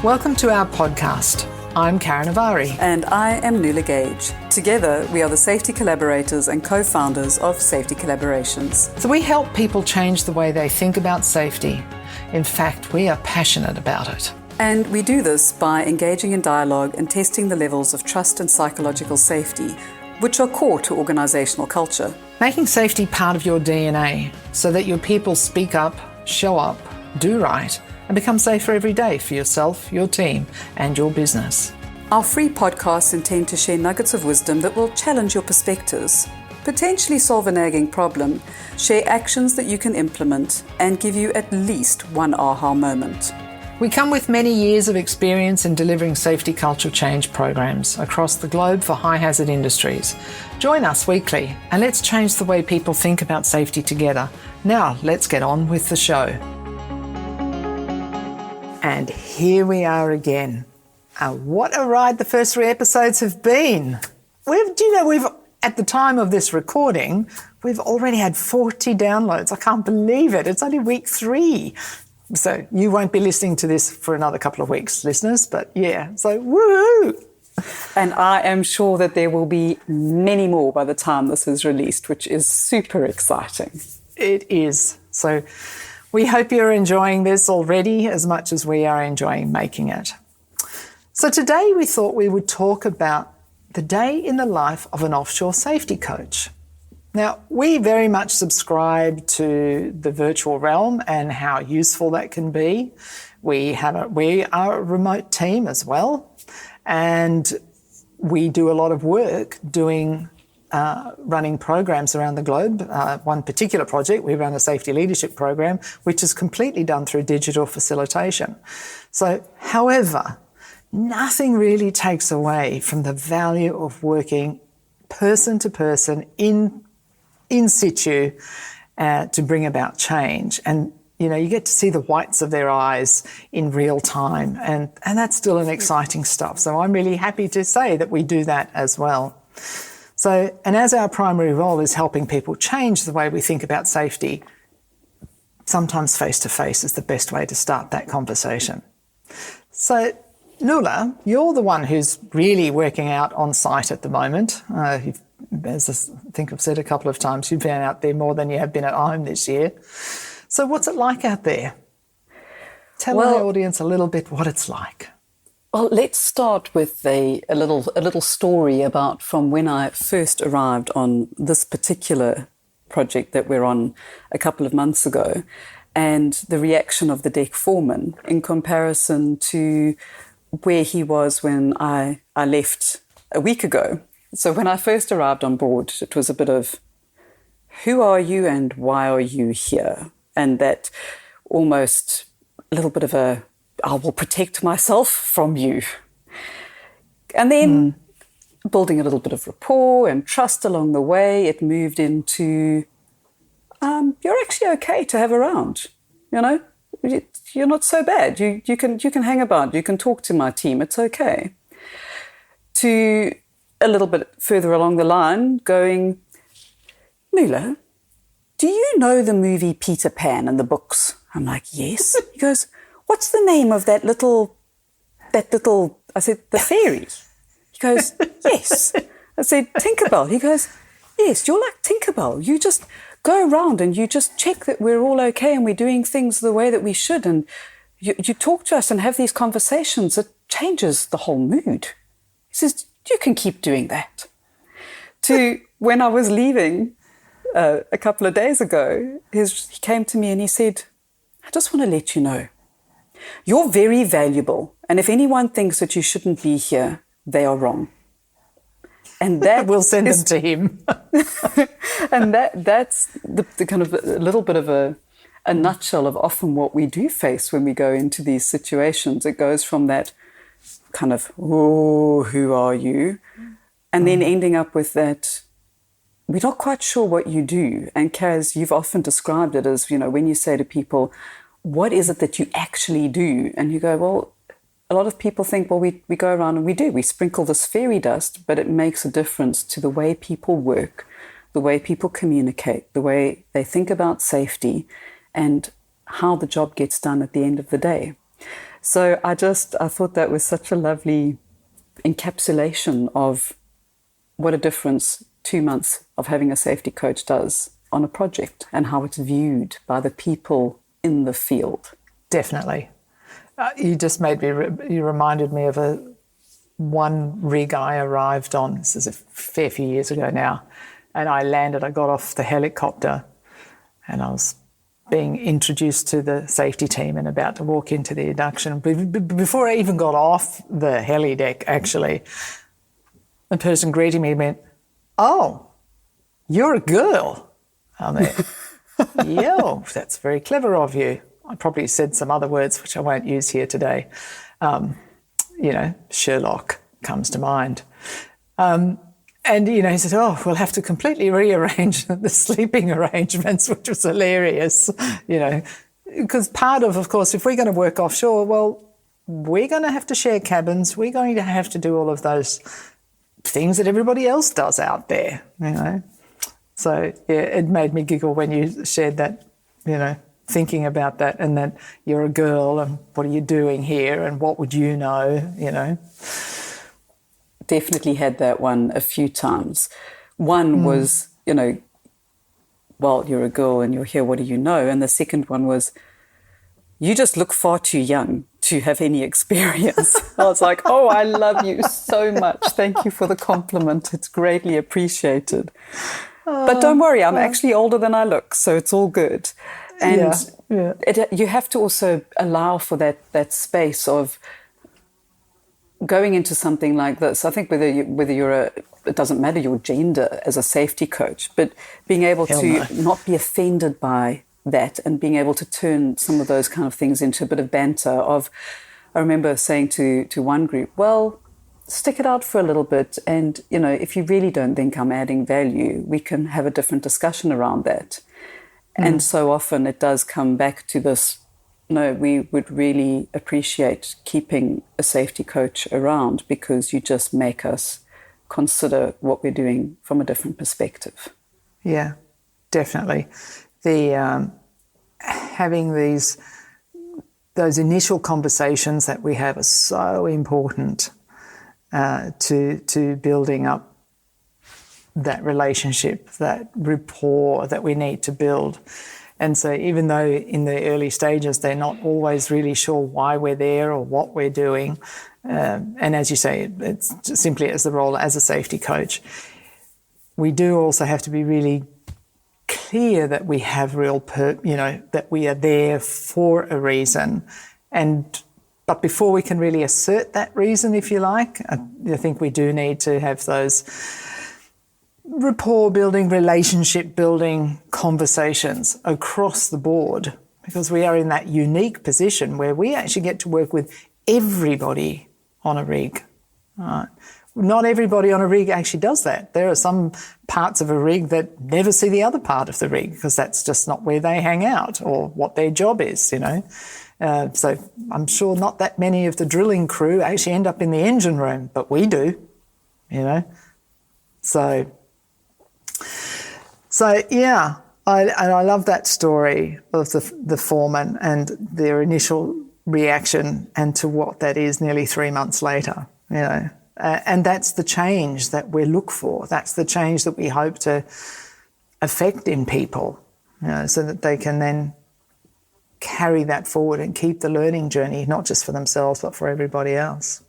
Welcome to our podcast. I'm Karen Avari. And I am Nuala Gage. Together, we are the safety collaborators and co-founders of Safety Collaborations. So we help people change the way they think about safety. In fact, we are passionate about it. And we do this by engaging in dialogue and testing the levels of trust and psychological safety, which are core to organisational culture. Making safety part of your DNA so that your people speak up, show up, do right, and become safer every day for yourself, your team, and your business. Our free podcasts intend to share nuggets of wisdom that will challenge your perspectives, potentially solve a nagging problem, share actions that you can implement, and give you at least one aha moment. We come with many years of experience in delivering safety culture change programs across the globe for high-hazard industries. Join us weekly and let's change the way people think about safety together. Now, let's get on with the show. And here we are again. What a ride the first 3 episodes have been. We've at the time of this recording, we've already had 40 downloads. I can't believe it. It's only week 3. So you won't be listening to this for another couple of weeks, listeners, but yeah, so woo! And I am sure that there will be many more by the time this is released, which is super exciting. It is. So we hope you're enjoying this already as much as we are enjoying making it. So today we thought we would talk about the day in the life of an offshore safety coach. Now, we very much subscribe to the virtual realm and how useful that can be. We are a remote team as well, and we do a lot of work running programs around the globe. One particular project, we run a safety leadership program, which is completely done through digital facilitation. So, however, nothing really takes away from the value of working person to person in situ to bring about change. And, you get to see the whites of their eyes in real time. And that's still an exciting stuff. So I'm really happy to say that we do that as well. So, and as our primary role is helping people change the way we think about safety, sometimes face-to-face is the best way to start that conversation. So, Nuala, you're the one who's really working out on site at the moment. As I think I've said a couple of times, you've been out there more than you have been at home this year. So what's it like out there? Tell the audience a little bit what it's like. Well, let's start with a little story about from when I first arrived on this particular project that we're on a couple of months ago, and the reaction of the deck foreman in comparison to where he was when I left a week ago. So when I first arrived on board, it was a bit of, who are you and why are you here? And that almost a little bit of I will protect myself from you. And then building a little bit of rapport and trust along the way, it moved into, you're actually okay to have around, You're not so bad. You can hang about. You can talk to my team. It's okay. To a little bit further along the line, going, Nuala, do you know the movie Peter Pan and the books? I'm like, yes. He goes, what's the name of that little, I said, the fairy. He goes, yes. I said, Tinkerbell. He goes, yes, you're like Tinkerbell. You just go around and you just check that we're all okay and we're doing things the way that we should. And you talk to us and have these conversations. It changes the whole mood. He says, you can keep doing that. To when I was leaving a couple of days ago, he came to me and he said, I just want to let you know, you're very valuable. And if anyone thinks that you shouldn't be here, they are wrong. And that we'll send them to him. And that's the kind of a little bit of a nutshell of often what we do face when we go into these situations. It goes from that kind of, oh, who are you? And then ending up with that, we're not quite sure what you do. And Kaz, you've often described it as, when you say to people, what is it that you actually do? And you go, well, a lot of people think, well, we go around and we sprinkle this fairy dust, but it makes a difference to the way people work, the way people communicate, the way they think about safety, and how the job gets done at the end of the day. So I thought that was such a lovely encapsulation of what a difference 2 months of having a safety coach does on a project and how it's viewed by the people in the field. Definitely. You just made me, you reminded me of one rig I arrived on. This is a fair few years ago now. And I got off the helicopter and I was being introduced to the safety team and about to walk into the induction. Before I even got off the heli deck, actually, the person greeting me went, "Oh, you're a girl." I went, "Yeah, that's very clever of you." I probably said some other words which I won't use here today. Sherlock comes to mind. And, he said, "Oh, we'll have to completely rearrange the sleeping arrangements," which was hilarious, because part of course, if we're going to work offshore, well, we're going to have to share cabins. We're going to have to do all of those things that everybody else does out there, So, yeah, it made me giggle when you shared that, thinking about that and that you're a girl and what are you doing here and what would you know. Definitely had that one a few times. One was, well, you're a girl and you're here, what do you know? And the second one was, you just look far too young to have any experience. I was like, oh, I love you so much. Thank you for the compliment. It's greatly appreciated. But don't worry, I'm actually older than I look, so it's all good. And you have to also allow for that space of going into something like this. I think whether you're it doesn't matter your gender as a safety coach, but being able not be offended by that and being able to turn some of those kind of things into a bit of banter. I remember saying to one group, well, stick it out for a little bit, and if you really don't think I'm adding value, we can have a different discussion around that. And so often it does come back to this, no, we would really appreciate keeping a safety coach around because you just make us consider what we're doing from a different perspective. Yeah, definitely. The having those initial conversations that we have are so important to building up that relationship, that rapport that we need to build. And so even though in the early stages they're not always really sure why we're there or what we're doing, and as you say, it's simply as the role as a safety coach, we do also have to be really clear that we have that we are there for a reason. But before we can really assert that reason, if you like, I think we do need to have those rapport building, relationship building conversations across the board, because we are in that unique position where we actually get to work with everybody on a rig. Not everybody on a rig actually does that. There are some parts of a rig that never see the other part of the rig because that's just not where they hang out or what their job is, So I'm sure not that many of the drilling crew actually end up in the engine room, but we do, So yeah, I love that story of the foreman and their initial reaction and to what that is nearly 3 months later, and that's the change that we look for. That's the change that we hope to affect in people, so that they can then carry that forward and keep the learning journey, not just for themselves, but for everybody else.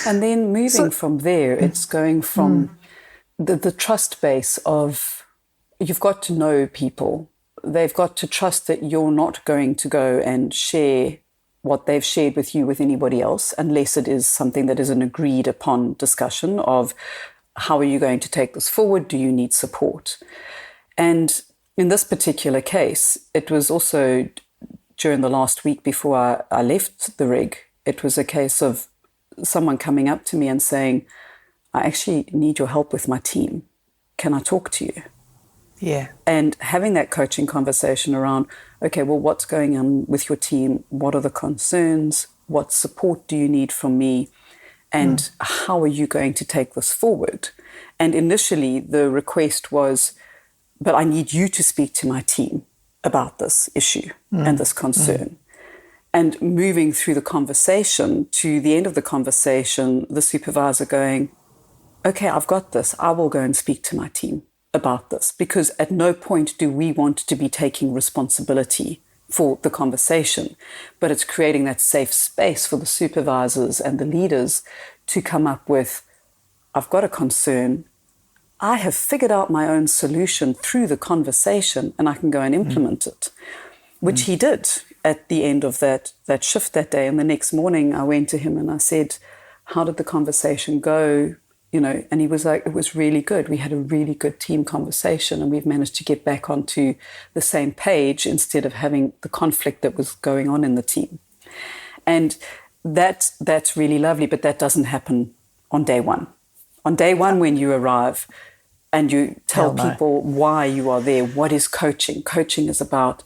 And then moving from there, it's going from the trust base of you've got to know people. They've got to trust that you're not going to go and share what they've shared with you with anybody else, unless it is something that is an agreed upon discussion of how are you going to take this forward? Do you need support? And in this particular case, it was also during the last week before I left the rig, it was a case of someone coming up to me and saying, I actually need your help with my team. Can I talk to you? Yeah. And having that coaching conversation around, okay, well, what's going on with your team? What are the concerns? What support do you need from me? And how are you going to take this forward? And initially the request was, but I need you to speak to my team about this issue and this concern. and moving through the conversation to the end of the conversation, the supervisor going, okay, I've got this. I will go and speak to my team about this, because at no point do we want to be taking responsibility for the conversation, but it's creating that safe space for the supervisors and the leaders to come up with, I've got a concern. I have figured out my own solution through the conversation, and I can go and implement it, which he did at the end of that shift that day. And the next morning I went to him and I said, how did the conversation go? And he was like, it was really good. We had a really good team conversation, and we've managed to get back onto the same page instead of having the conflict that was going on in the team. And that's really lovely, but that doesn't happen on day one. On day one, when you arrive and you tell people why you are there, what is coaching? Coaching is about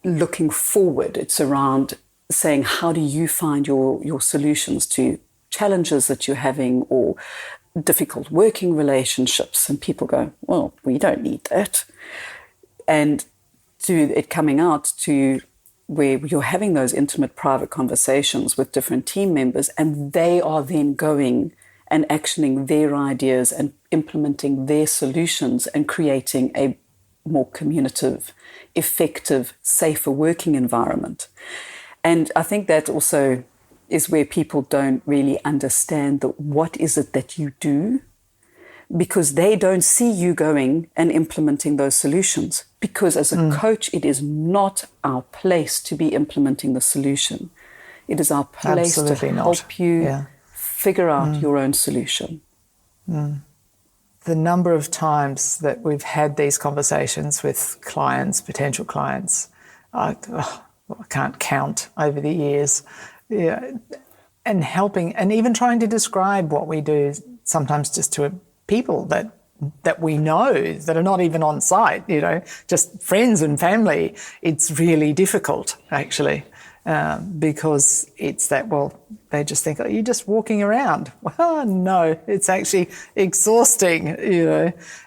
looking forward. It's around saying, how do you find your solutions to challenges that you're having, or difficult working relationships? And people go, well, we don't need that. And to it coming out to where you're having those intimate private conversations with different team members, and they are then going and actioning their ideas and implementing their solutions and creating a more communicative, effective, safer working environment. And I think that also is where people don't really understand what is it that you do, because they don't see you going and implementing those solutions. Because as a coach, it is not our place to be implementing the solution. It is our place to help you figure out your own solution. The number of times that we've had these conversations with clients, potential clients, I can't count over the years. Yeah, and helping, and even trying to describe what we do, sometimes just to people that we know that are not even on site, just friends and family. It's really difficult, actually, because it's that, they just think, oh, you're just walking around. Well, no, it's actually exhausting,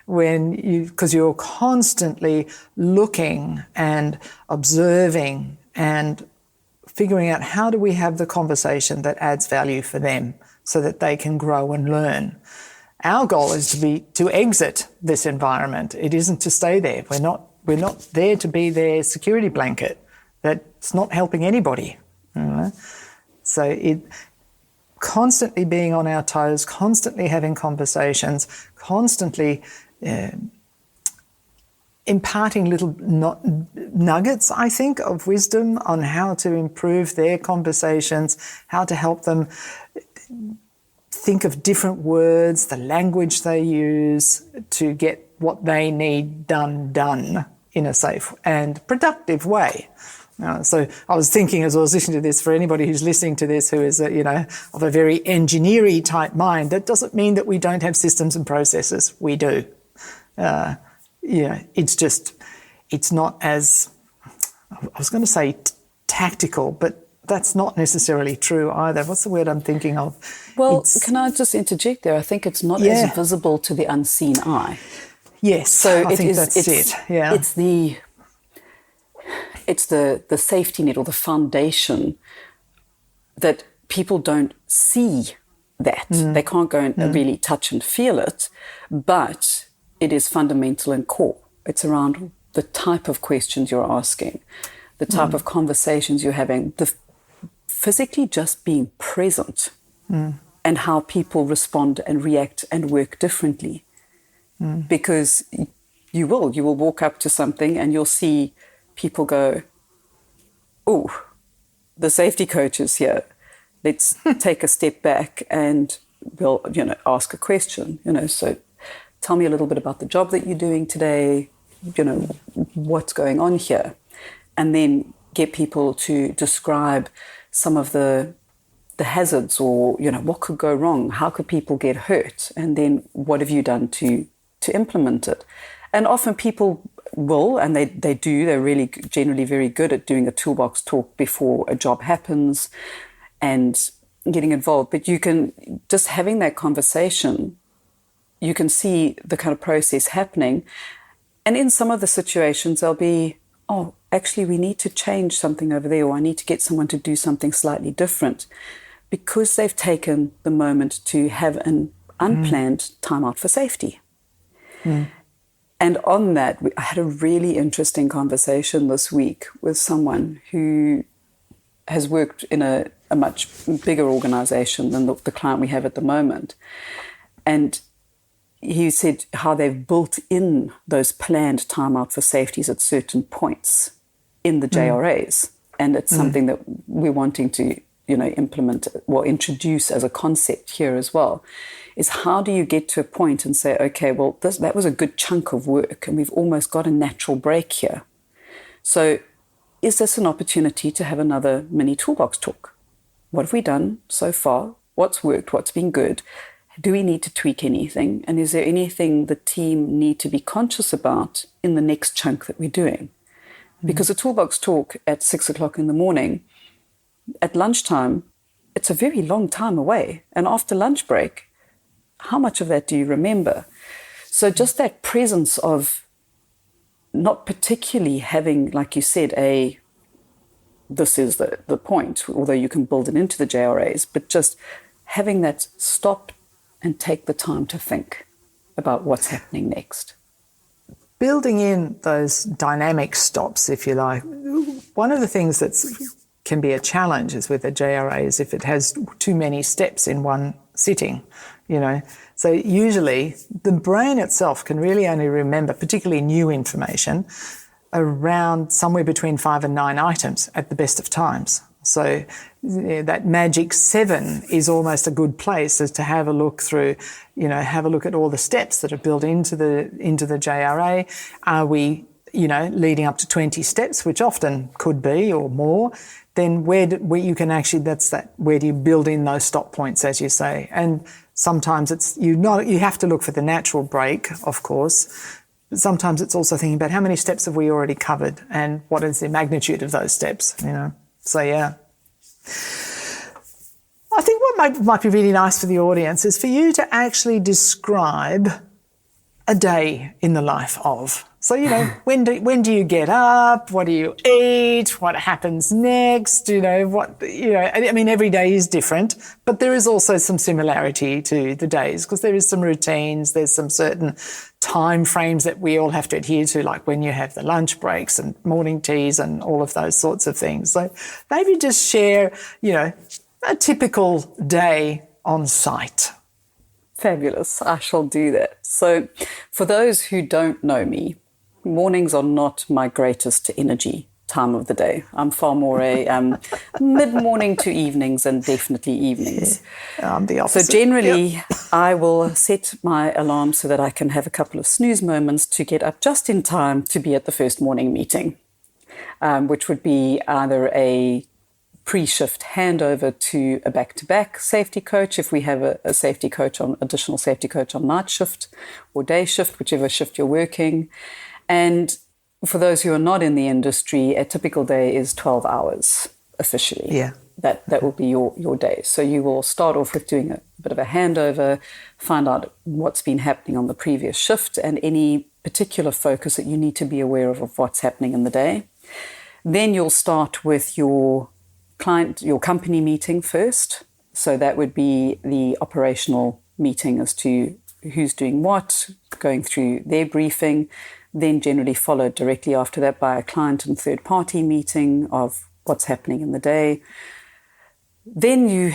because you're constantly looking and observing and figuring out, how do we have the conversation that adds value for them so that they can grow and learn. Our goal is to exit this environment. It isn't to stay there. We're not there to be their security blanket. That's not helping anybody. So it constantly being on our toes, constantly having conversations, constantly imparting little nuggets, I think, of wisdom on how to improve their conversations, how to help them think of different words, the language they use to get what they need done in a safe and productive way. So I was thinking, as I was listening to this, for anybody who's listening to this who is, of a very engineer-y type mind, that doesn't mean that we don't have systems and processes. We do. It's just, it's not as, I was going to say tactical, but that's not necessarily true either. What's the word I'm thinking of? Well, can I just interject there? I think it's not as visible to the unseen eye. Yes, so I think that's it. Yeah, it's the safety net or the foundation that people don't see that. They can't go and really touch and feel it, but it is fundamental and core. It's around the type of questions you're asking, the type of conversations you're having, the physically just being present, and how people respond and react and work differently. Because you will walk up to something and you'll see people go, oh, the safety coach is here. Let's take a step back and we'll, ask a question, so tell me a little bit about the job that you're doing today, what's going on here. And then get people to describe some of the hazards or, what could go wrong? How could people get hurt? And then what have you done to implement it? And often people will, and they do, they're really generally very good at doing a toolbox talk before a job happens and getting involved. But you can, just having that conversation, you can see the kind of process happening. And in some of the situations, there'll be oh, actually, we need to change something over there, or I need to get someone to do something slightly different, because they've taken the moment to have an unplanned time out for safety. And on that, I had a really interesting conversation this week with someone who has worked in a much bigger organization than the client we have at the moment. And he said how they've built in those planned time out for safeties at certain points in the JRAs. And it's something that we're wanting to, implement or introduce as a concept here as well, is how do you get to a point and say, okay, well, that was a good chunk of work and we've almost got a natural break here. So is this an opportunity to have another mini toolbox talk? What have we done so far? What's worked? What's been good? Do we need to tweak anything? And is there anything the team need to be conscious about in the next chunk that we're doing? Because a toolbox talk at 6 o'clock in the morning, at lunchtime, it's a very long time away. And after lunch break, how much of that do you remember? So just that presence of not particularly having, like you said, this is the point, although you can build it into the JRAs, but just having that stop and take the time to think about what's happening next. Building in those dynamic stops, if you like. One of the things that can be a challenge is with the JRA is if it has too many steps in one sitting, So usually the brain itself can really only remember particularly new information around somewhere between 5 and 9 items at the best of times. So that magic 7 is almost a good place as to have a look through, have a look at all the steps that are built into the JRA. Are we, leading up to 20 steps, which often could be or more? Then where you can actually, where do you build in those stop points, as you say? And sometimes you have to look for the natural break, of course. But sometimes it's also thinking about how many steps have we already covered and what is the magnitude of those steps, So, yeah. I think what might be really nice for the audience is for you to actually describe a day in the life of. So, when do you get up? What do you eat? What happens next? Every day is different, but there is also some similarity to the days because there is some routines. There's some certain time frames that we all have to adhere to, like when you have the lunch breaks and morning teas and all of those sorts of things. So maybe just share, a typical day on site. Fabulous. I shall do that. So for those who don't know me, mornings are not my greatest energy time of the day. I'm far more a mid-morning to evenings and definitely evenings. Yeah, I'm the opposite. So generally, I will set my alarm so that I can have a couple of snooze moments to get up just in time to be at the first morning meeting, which would be either a pre-shift handover to a back-to-back safety coach if we have a additional safety coach on night shift or day shift, whichever shift you're working. And for those who are not in the industry, a typical day is 12 hours officially. Yeah. That will be your day. So you will start off with doing a bit of a handover, find out what's been happening on the previous shift and any particular focus that you need to be aware of what's happening in the day. Then you'll start with your company meeting first. So that would be the operational meeting as to who's doing what, going through their briefing, then generally followed directly after that by a client and third-party meeting of what's happening in the day. Then you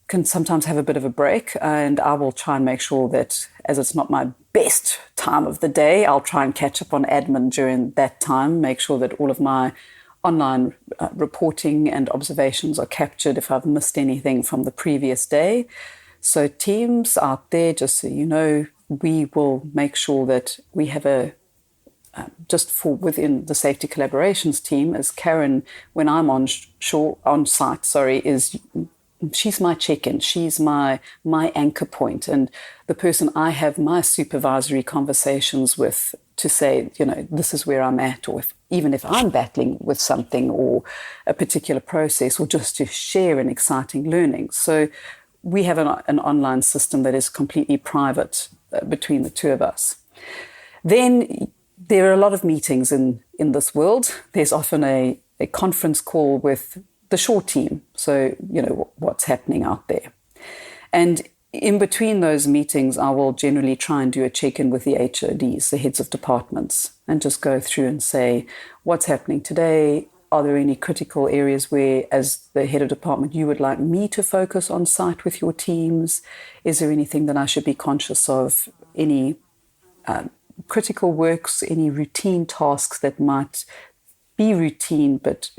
can sometimes have a bit of a break, and I will try and make sure that, as it's not my best time of the day, I'll try and catch up on admin during that time, make sure that all of my online reporting and observations are captured if I've missed anything from the previous day. So teams out there, just so you know, we will make sure that we have just for within the safety collaborations team, as Karen, when I'm on site, she's my check-in, she's my anchor point, and the person I have my supervisory conversations with to say, this is where I'm at, or even if I'm battling with something or a particular process, or just to share an exciting learning. So we have an online system that is completely private between the two of us. Then there are a lot of meetings in this world. There's often a conference call with the shore team. So, what's happening out there. And in between those meetings, I will generally try and do a check-in with the HODs, the heads of departments, and just go through and say, what's happening today? Are there any critical areas where, as the head of department, you would like me to focus on site with your teams? Is there anything that I should be conscious of? Any critical works, any routine tasks that might be routine but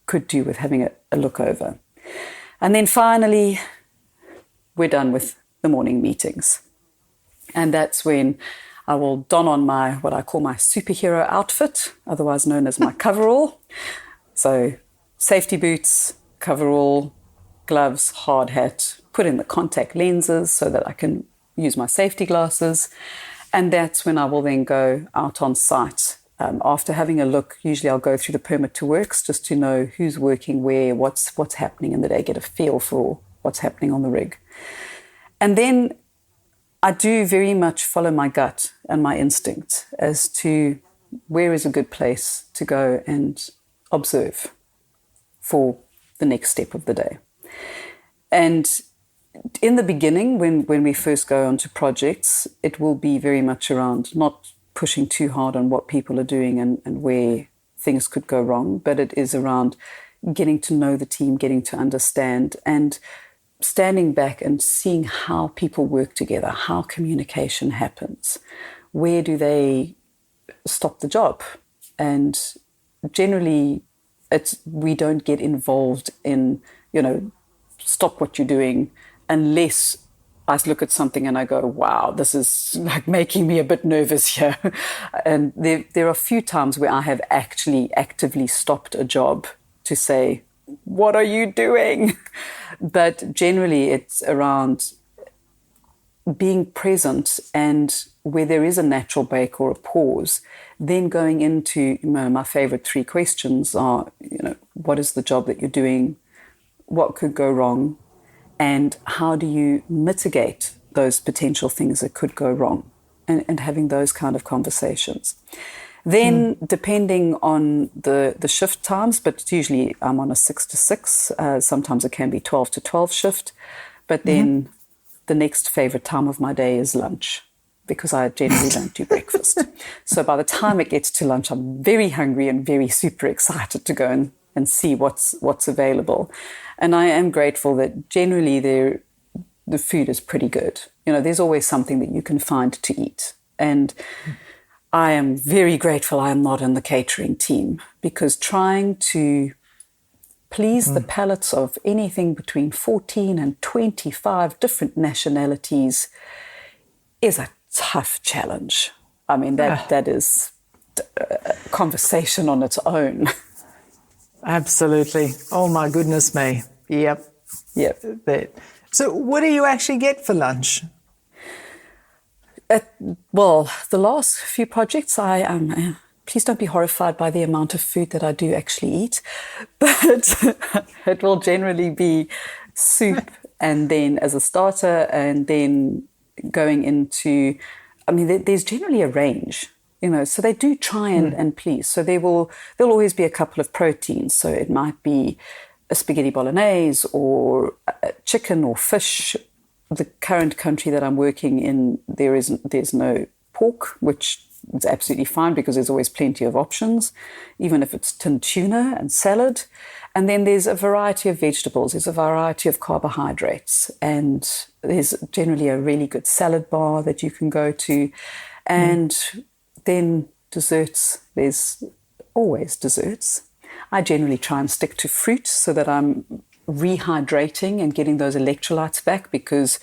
could do with having a look over? And then finally, we're done with the morning meetings. And that's when I will don on what I call my superhero outfit, otherwise known as my coverall. So safety boots, coverall, gloves, hard hat, put in the contact lenses so that I can use my safety glasses. And that's when I will then go out on site. After having a look, usually I'll go through the permit to works just to know who's working where, what's happening in the day, get a feel for what's happening on the rig. And then I do very much follow my gut and my instinct as to where is a good place to go and observe for the next step of the day. And in the beginning, when we first go onto projects, it will be very much around not pushing too hard on what people are doing and where things could go wrong, but it is around getting to know the team, getting to understand, and standing back and seeing how people work together, how communication happens, where do they stop the job. And generally, we don't get involved in, stop what you're doing unless I look at something and I go, wow, this is like making me a bit nervous here. And there are a few times where I have actually actively stopped a job to say, what are you doing? But generally it's around being present, and where there is a natural break or a pause, then going into my favorite 3 questions are, what is the job that you're doing? What could go wrong? And how do you mitigate those potential things that could go wrong? And having those kind of conversations. Then, depending on the shift times, but usually I'm on a 6 to 6. Sometimes it can be 12 to 12 shift. But then the next favorite time of my day is lunch, because I generally don't do breakfast. So by the time it gets to lunch, I'm very hungry and very super excited to go and see what's available. And I am grateful that generally the food is pretty good. There's always something that you can find to eat. And I am very grateful I am not in the catering team, because trying to please the palates of anything between 14 and 25 different nationalities is a tough challenge. I mean, that is a conversation on its own. Absolutely. Oh, my goodness me. Yep. So what do you actually get for lunch? Well, the last few projects, please don't be horrified by the amount of food that I do actually eat, but it will generally be soup and then as a starter, and then going into, there's generally a range, so they do try and please. So there'll always be a couple of proteins. So it might be a spaghetti bolognese or chicken or fish. The current country that I'm working in, there's no pork, which is absolutely fine because there's always plenty of options, even if it's tinned tuna and salad. And then there's a variety of vegetables, there's a variety of carbohydrates, and there's generally a really good salad bar that you can go to. And then desserts, there's always desserts. I generally try and stick to fruit so that I'm rehydrating and getting those electrolytes back, because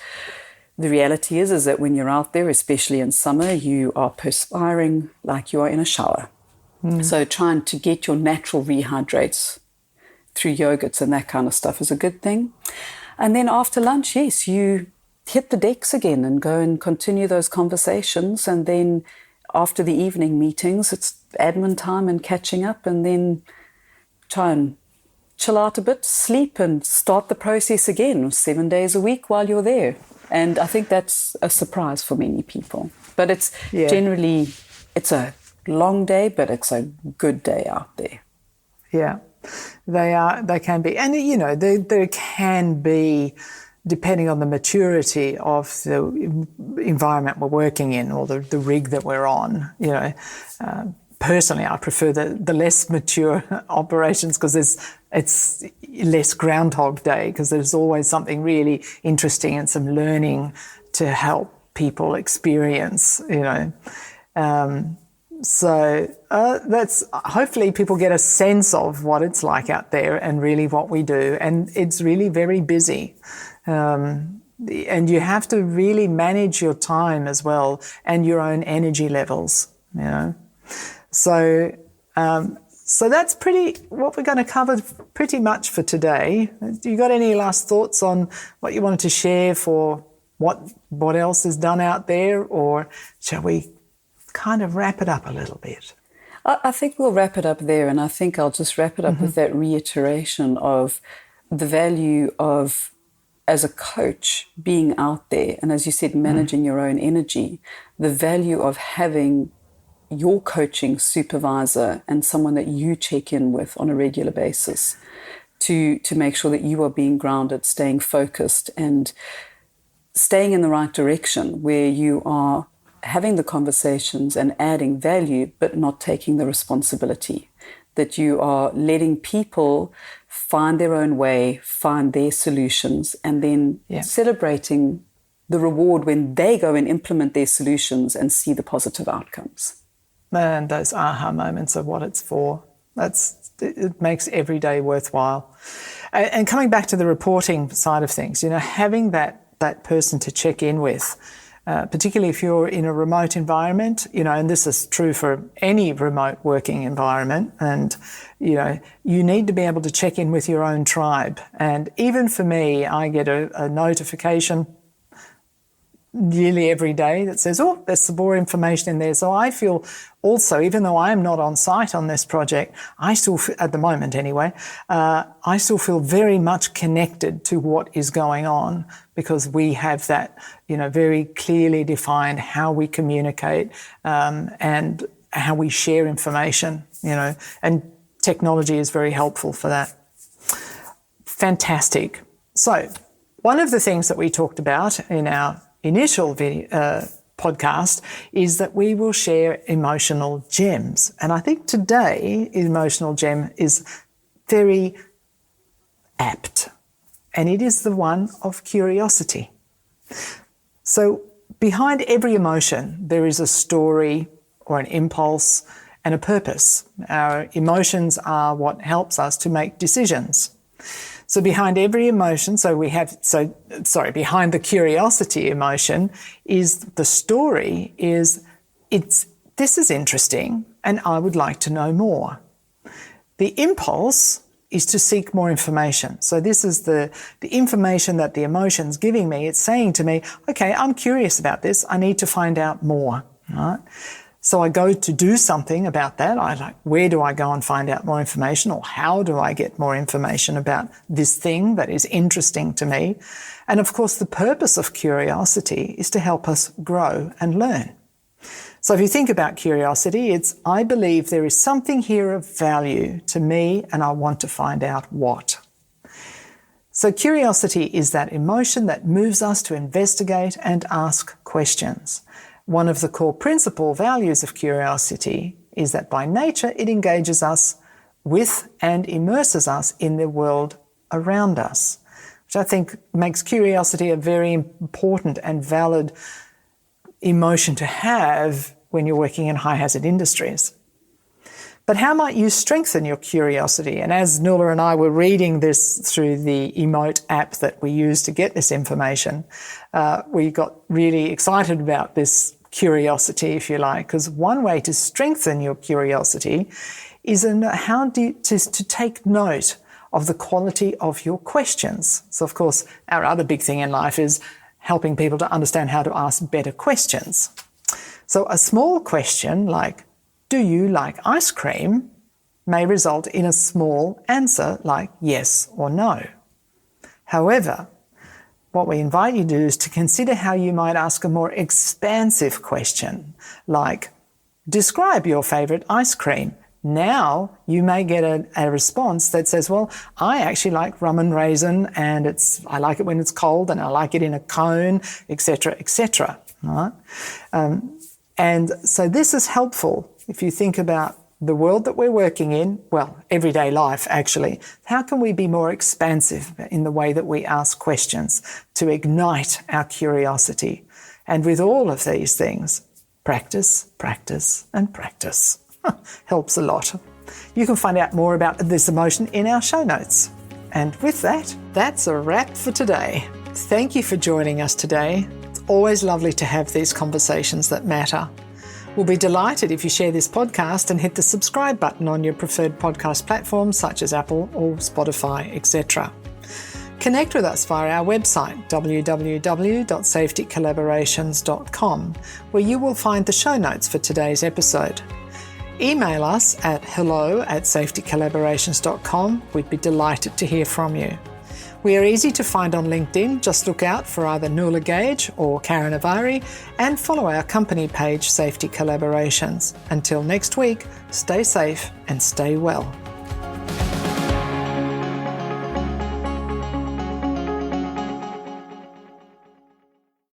the reality is that when you're out there, especially in summer, you are perspiring like you are in a shower. So trying to get your natural rehydrates through yogurts and that kind of stuff is a good thing. And then after lunch, yes, you hit the decks again and go and continue those conversations. And then after the evening meetings, it's admin time and catching up, and then try and chill out a bit, sleep, and start the process again 7 days a week while you're there. And I think that's a surprise for many people. But it's generally, it's a long day, but it's a good day out there. Yeah, they can be. And, you know, there can be, depending on the maturity of the environment we're working in or the rig that we're on, you know, personally, I prefer the less mature operations because it's less Groundhog Day, because there's always something really interesting and some learning to help people experience, you know. So that's, hopefully people get a sense of what it's like out there and really what we do. And it's really very busy. And you have to really manage your time as well and your own energy levels, you know. So that's what we're going to cover pretty much for today. Do you got any last thoughts on what you wanted to share for what else is done out there, or shall we kind of wrap it up a little bit? I think we'll wrap it up there, and I think I'll just wrap it up with that reiteration of the value of, as a coach, being out there, and as you said, managing your own energy, the value of having your coaching supervisor and someone that you check in with on a regular basis to make sure that you are being grounded, staying focused, and staying in the right direction, where you are having the conversations and adding value, but not taking the responsibility, that you are letting people find their own way, find their solutions, and then celebrating the reward when they go and implement their solutions and see the positive outcomes. And those aha moments of what it's for. It makes every day worthwhile. And coming back to the reporting side of things, you know, having that person to check in with, particularly if you're in a remote environment, you know, and this is true for any remote working environment, and, you know, you need to be able to check in with your own tribe. And even for me, I get a notification nearly every day that says, oh, there's some more information in there. So I feel also, even though I am not on site on this project, I still, at the moment anyway, I still feel very much connected to what is going on, because we have that, you know, very clearly defined how we communicate and how we share information, you know, and technology is very helpful for that. Fantastic. So one of the things that we talked about in our initial podcast is that we will share emotional gems. And I think today, emotional gem is very apt, and it is the one of curiosity. So behind every emotion, there is a story or an impulse and a purpose. Our emotions are what helps us to make decisions. So behind every emotion, behind the curiosity emotion is the story, this is interesting and I would like to know more. The impulse is to seek more information. So this is the information that the emotion's giving me. It's saying to me, okay, I'm curious about this. I need to find out more, right? So I go to do something about that. Where do I go and find out more information, or how do I get more information about this thing that is interesting to me? And of course, the purpose of curiosity is to help us grow and learn. So if you think about curiosity, I believe there is something here of value to me and I want to find out what. So curiosity is that emotion that moves us to investigate and ask questions. One of the core principal values of curiosity is that by nature it engages us with and immerses us in the world around us, which I think makes curiosity a very important and valid emotion to have when you're working in high-hazard industries. But how might you strengthen your curiosity? And as Nuala and I were reading this through the Emote app that we use to get this information, we got really excited about this curiosity, if you like, because one way to strengthen your curiosity is to take note of the quality of your questions. So, of course, our other big thing in life is helping people to understand how to ask better questions. So a small question like, do you like ice cream, may result in a small answer like yes or no. However, what we invite you to do is to consider how you might ask a more expansive question like, Describe your favourite ice cream. Now you may get a response that says, well, I actually like rum and raisin, and I like it when it's cold, and I like it in a cone, etc., etc. Right? And so this is helpful if you think about the world that we're working in, well, everyday life actually. How can we be more expansive in the way that we ask questions to ignite our curiosity? And with all of these things, practice, practice, and practice. Helps a lot. You can find out more about this emotion in our show notes. And with that, that's a wrap for today. Thank you for joining us today. It's always lovely to have these conversations that matter. We'll be delighted if you share this podcast and hit the subscribe button on your preferred podcast platforms such as Apple or Spotify, etc. Connect with us via our website, www.safetycollaborations.com, where you will find the show notes for today's episode. Email us at hello@safetycollaborations.com. We'd be delighted to hear from you. We are easy to find on LinkedIn. Just look out for either Nuala Gage or Karen Avari and follow our company page, Safety Collaborations. Until next week, stay safe and stay well.